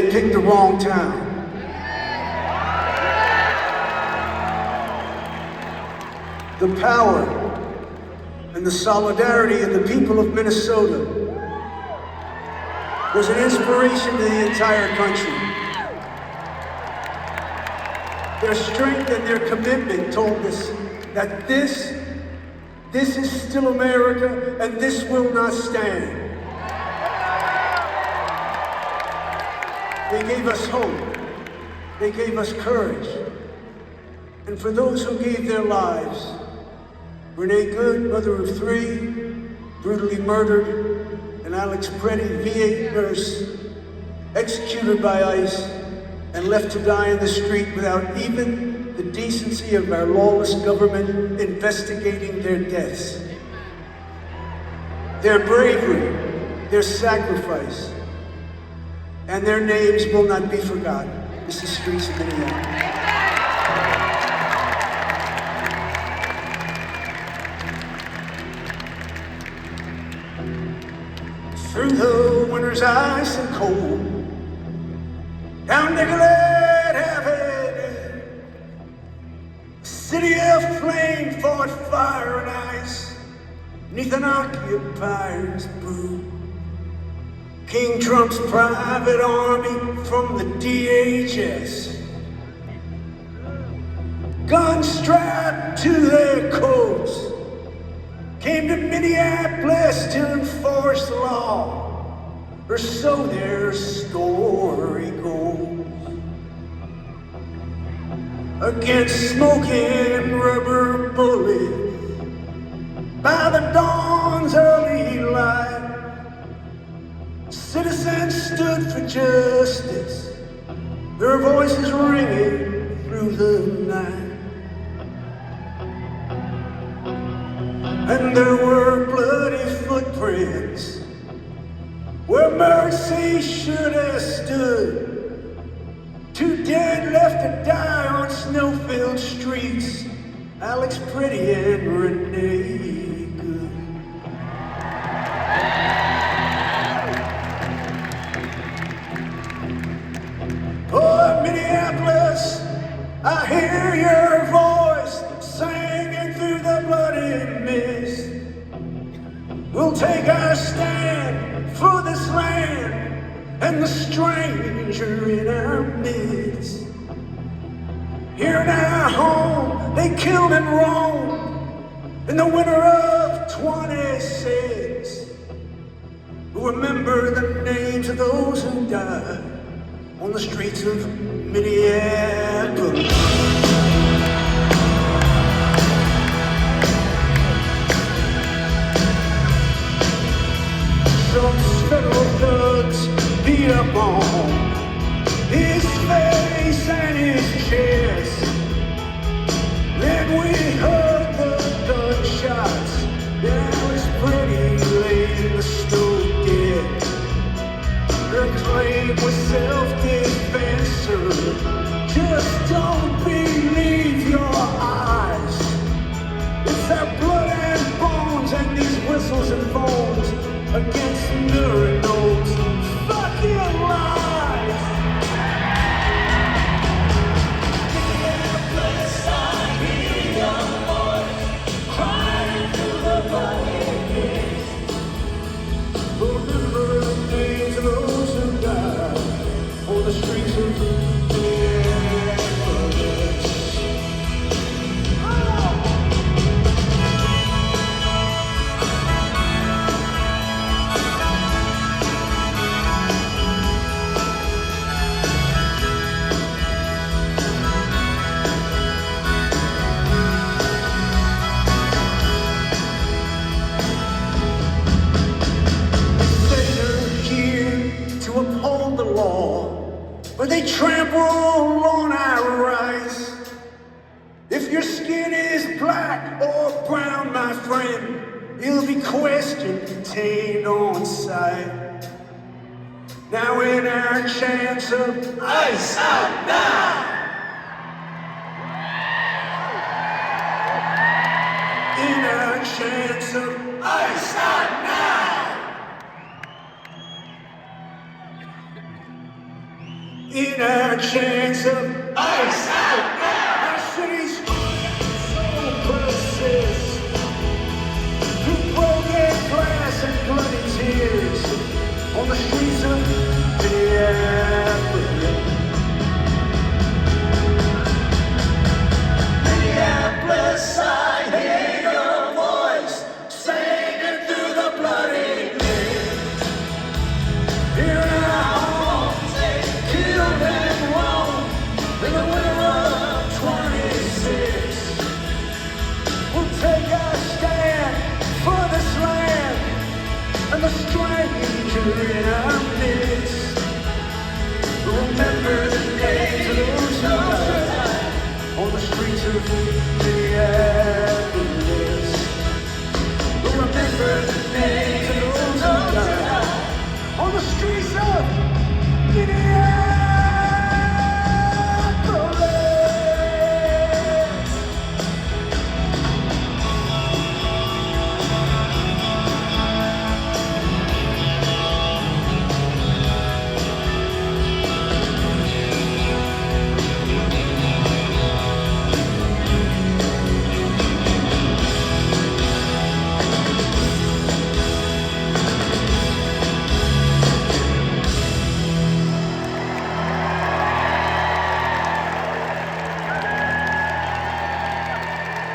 they picked the wrong town. The power and the solidarity of the people of Minnesota was an inspiration to the entire country. Their strength and their commitment told us that this is still America, and this will not stand. They gave us hope. They gave us courage. And for those who gave their lives, Renee Good, mother of 3, brutally murdered, and Alex Preddy, VA nurse, executed by ICE and left to die in the street without even the decency of our lawless government investigating their deaths. Their bravery, their sacrifice, and their names will not be forgotten. This is Streets of Minneapolis. Through the winter's ice and cold, down Nicollet Avenue, city of flame fought fire and ice, neath an occupier's boot. King Trump's private army from the DHS, guns strapped to their coats, came to Minneapolis to enforce the law, or so their story goes. Against smoking rubber bullets, by the dawn's early light, citizens stood for justice, their voices ringing through the night. And there were bloody footprints where mercy should have stood. 2 dead left to die on snow-filled streets, Alex Preddy and Renee Good. Oh, Minneapolis, I hear your voice singing through the bloody mist. We'll take our stand for this land and the stranger in our midst. Here in our home, they killed and roamed in the winter of 26. Remember the names of those who died on the streets of Minneapolis. Some federal thugs beat up on his face and his chest. Then we heard the gunshots. Now it's pretty late in the snow dead. Her claim was self-defense, sir. Just don't believe your eyes. It's our blood and bones and these whistles and phones against mirror notes. Fuck your lies. Minneapolis, I hear young boys crying through the lonely. Remember the names of those who died on the streets of Minneapolis. But they trample on our rights. If your skin is black or brown, my friend, you'll be questioned, detained on sight. Now in our chance of ice out now. In our chance of ice out now. in our chance of ice out now. Our city's soul persists through broken glass and bloody tears on the streets of Minneapolis. Minneapolis, I hear your voice singing through the bloody mist. Here in our homes, they killed and roamed in the winter of 26. We'll take our stand for this land and the stranger in us.